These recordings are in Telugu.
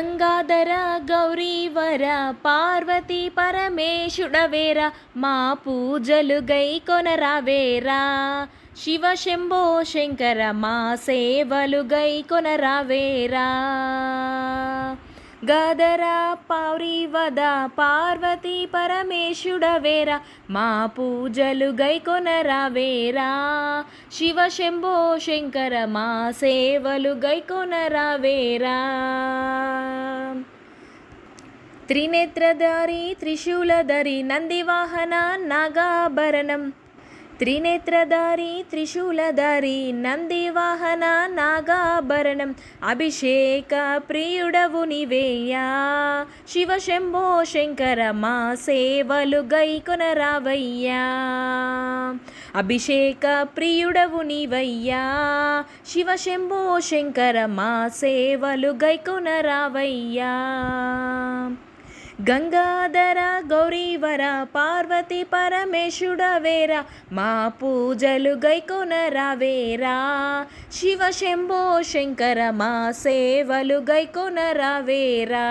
గంగాధర గౌరీవర పార్వతీ పరమేశుడవేరా మా పూజలు గైకొనరావేరా శివ శంభో శంకర మా సేవలు గైకొనరావేరా గదర పౌరివద పార్వతీ పరమేశుడవేరా మా పూజలు గైకొనరావేరా శివ శంభో శంకర మా సేవలు గైకొనరావేరా త్రినేత్రధారి త్రిశూలధరి నందివాహన నాగాభరణం త్రినేత్రధారి త్రిశూలధారి నందివాహన నాగాభరణం అభిషేక ప్రియుడవు నీవేయా శివ శంభో శంకర మా సేవలు గైకొనరావయ్యా అభిషేక ప్రియుడవు నీవయ్యా శివ శంభో శంకర మా సేవలు గైకొనరావయ్యా గంగాధర గౌరీవర పార్వతీ పరమేశుడవేరా మా పూజలు గైకొనరావేరా శివ శంభో శంకర మా సేవలు గైకొనరావేరా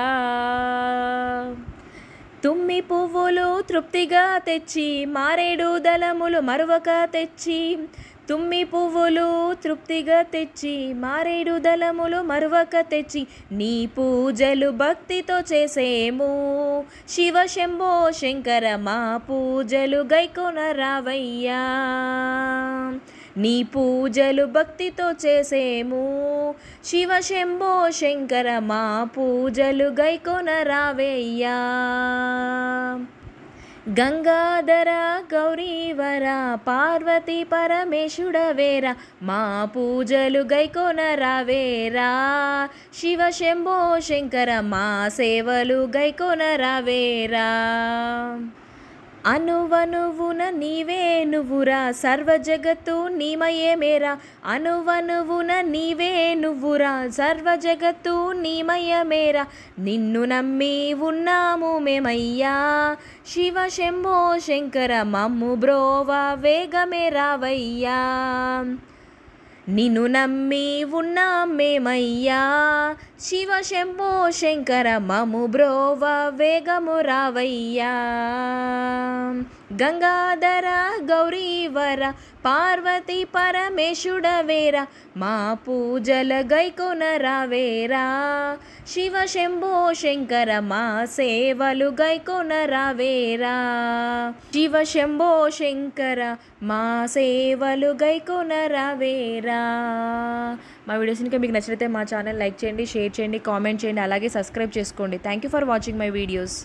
తుమ్మి పువ్వులు తృప్తిగా తెచ్చి మారేడు దళములు మరువక తెచ్చి తుమ్మి పువ్వులు తృప్తిగా తెచ్చి మారేడు దళములు మరువక తెచ్చి నీ పూజలు భక్తితో చేసేము శివ శంభో శంకర మా పూజలు గైకొనరావయ్యా నీ పూజలు భక్తితో చేసేము శివ శంభో శంకర మా పూజలు గైకొనరావయ్యా గంగాధర గౌరీవర పార్వతీ పరమేశుడవేరా మా పూజలు గైకొనరావేరా శివ శంభో శంకర మా సేవలు గైకొనరావేరా అనువనువున నీవే నువ్వురా సర్వ జగత్తు నీమయమేరా అనువనువున నీవే నువ్వురా సర్వ జగత్తు నీమయమేరా నిన్ను నమ్మి ఉన్నాము మేమయ్యా శివ శంభో శంకర మమ్ము బ్రోవా వేగమే రావయ్యా నిన్ను నమ్మి ఉన్నాం మేమయ్యా శివ శంభో శంకర మము బ్రోవ వేగము రావయ్యా గంగాధర గౌరీవర పార్వతీ పరమేశుడవేరా మా పూజల గైకొనరావేరా శివ శంభో శంకర మా సేవలు గైకొనరావేరా శివ శంభో శంకర మా సేవలు గైకొనరావేరా మా వీడియోస్ ఇంకా మీకు నచ్చితే మా ఛానల్ లైక్ చేయండి, షేర్ చేయండి, కామెంట్ చేయండి, అలాగే సబ్స్క్రైబ్ చేసుకోండి. Thank you for watching my videos.